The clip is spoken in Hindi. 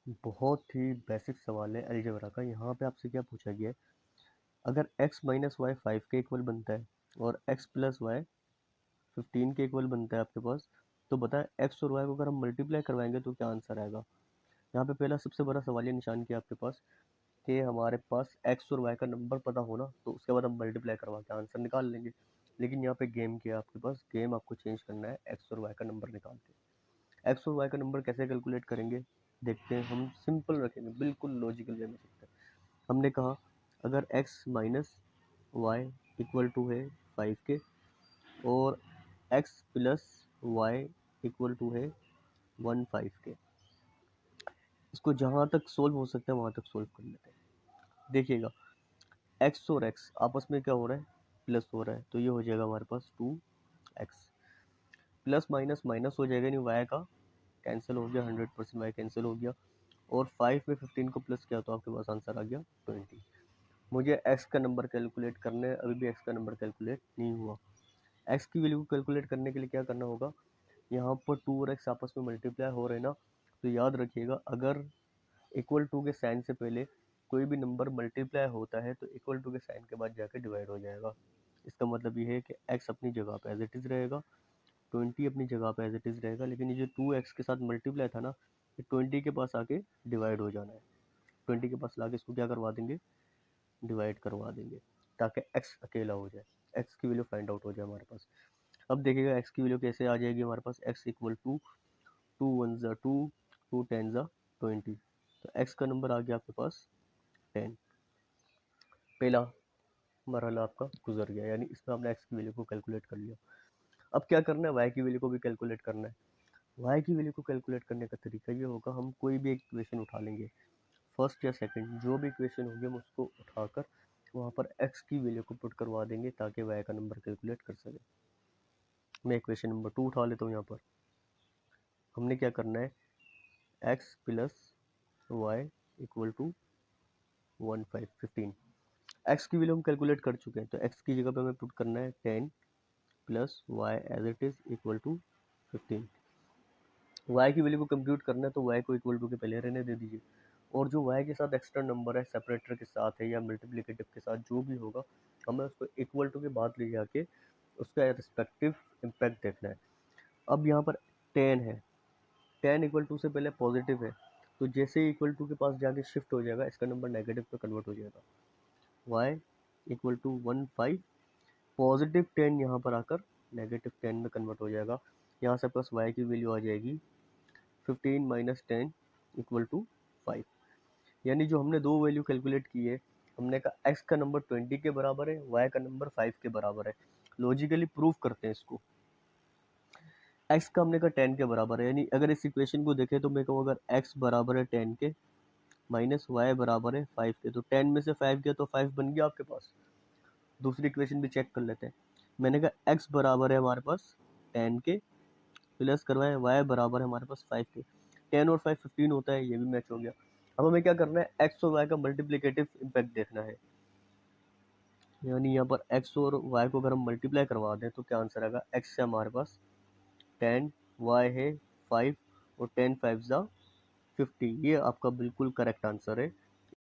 बहुत ही बेसिक सवाल है अलजेब्रा का। यहाँ पे आपसे क्या पूछा गया है, अगर x माइनस वाई 5 के इक्वल बनता है और x प्लस वाई 15 के इक्वल बनता है आपके पास, तो बताएं x और y को अगर हम मल्टीप्लाई करवाएंगे तो क्या आंसर आएगा। यहाँ पे पहला सबसे बड़ा सवाल ये निशान किया आपके पास कि हमारे पास x और y का नंबर पता होना, तो उसके बाद हम मल्टीप्लाई करवा के आंसर निकाल लेंगे। लेकिन यहाँ पे गेम किया आपके पास, गेम आपको चेंज करना है, x और y का नंबर निकाल के। x और y का नंबर कैसे कैलकुलेट करेंगे देखते हैं। हम सिंपल रखेंगे, बिल्कुल लॉजिकल वे में सकते हैं। हमने कहा अगर x minus Y equal to है 5 के और x plus Y equal to है 1 5 के, इसको जहाँ तक सोल्व हो सकता है वहाँ तक सोल्व कर लेते हैं। देखिएगा x और x आपस में क्या हो रहा है, प्लस हो रहा है, तो ये हो जाएगा हमारे पास 2x। प्लस माइनस माइनस हो जाएगा, नहीं y का कैंसिल हो गया, 100% y कैंसिल हो गया, और 5 में 15 को प्लस किया तो आपके पास आंसर आ गया 20। मुझे x का नंबर कैलकुलेट करना है, अभी भी x का नंबर कैलकुलेट नहीं हुआ। x की वैल्यू को कैलकुलेट करने के लिए क्या करना होगा, यहाँ पर 2 और x आपस में मल्टीप्लाई हो रहे हैं ना, तो याद रखिएगा अगर इक्वल टू के साइन से पहले कोई भी नंबर मल्टीप्लाई होता है तो इक्वल टू के साइन के बाद जाके डिवाइड हो जाएगा। इसका मतलब ये है कि x अपनी जगह पे एज इट इज़ रहेगा, 20 अपनी जगह पे एज इट इज़ रहेगा, लेकिन ये जो 2x के साथ मल्टीप्लाई था ना, ये 20 के पास आके डिवाइड हो जाना है। 20 के पास लाके इसको क्या करवा देंगे, डिवाइड करवा देंगे, ताकि x अकेला हो जाए, x की वैल्यू फाइंड आउट हो जाए हमारे पास। अब देखिएगा x की वैल्यू कैसे आ जाएगी हमारे पास, x इक्वल टू 2 1 ज़ा 2, 2 10 ज़ा 20, तो x का नंबर आ गया आपके पास 10। पहला मरहला आपका गुजर गया, यानी इसमें आपने x की वैल्यू को कैलकुलेट कर लिया। अब क्या करना है, y की वैल्यू को भी कैलकुलेट करना है। y की वैल्यू को कैलकुलेट करने का तरीका ये होगा, हम कोई भी एक इक्वेशन उठा लेंगे, फर्स्ट या सेकंड जो भी इक्वेशन होगी हम उसको उठाकर वहाँ पर x की वैल्यू को पुट करवा देंगे ताकि y का नंबर कैलकुलेट कर सके। मैं इक्वेशन नंबर 2 उठा लेता हूँ। यहाँ पर हमने क्या करना है, x plus Y equal to 15। x की वैल्यू हम कैलकुलेट कर चुके हैं, तो x की जगह पे हमें पुट करना है 10 plus Y as it is equal to 15। y की वैल्यू को कंप्यूट करना है तो y को इक्वल टू के पहले रहने दे दीजिए, और जो y के साथ एक्स्ट्रा नंबर है सेपरेटर के साथ है या मल्टीप्लिकेटिव के साथ जो भी होगा, हमें उसको इक्वल टू के बाद ले जाके उसका रिस्पेक्टिव इम्पैक्ट देखना है। अब यहाँ पर 10 है, 10 इक्वल टू से पहले पॉजिटिव है, तो जैसे ही इक्वल टू के पास जाके शिफ्ट हो जाएगा इसका नंबर नेगेटिव पे कन्वर्ट हो जाएगा। y इक्वल टू 15, पॉजिटिव 10 यहाँ पर आकर नेगेटिव 10 में कन्वर्ट हो जाएगा। यहाँ से प्लस y की वैल्यू आ जाएगी 15 माइनस 10 इक्वल टू 5। यानी जो हमने दो वैल्यू कैलकुलेट की है, हमने कहा x का नंबर 20 के बराबर है, y का नंबर 5 के बराबर है। लॉजिकली प्रूव करते हैं इसको। x का हमने कहा 10 के बराबर है, यानी अगर इस इक्वेशन को देखें तो मैं कहूँ अगर x बराबर है 10 के माइनस y बराबर है 5 के, तो 10 में से 5 गया तो 5 बन गया आपके पास। दूसरी इक्वेशन भी चेक कर लेते हैं। मैंने कहा x बराबर है हमारे पास 10 के, प्लस करवाएं y बराबर है हमारे पास 5 के, 10 और 5 15 होता है, ये भी मैच हो गया। अब हमें क्या करना है, x और y का मल्टीप्लिकेटिव इम्पैक्ट देखना है, यानी यहाँ पर x और y को अगर हम मल्टीप्लाई करवा दें तो क्या आंसर आएगा, x से हमारे पास 10, y है 5 और 10 5 ज़ा 50, ये आपका बिल्कुल करेक्ट आंसर है।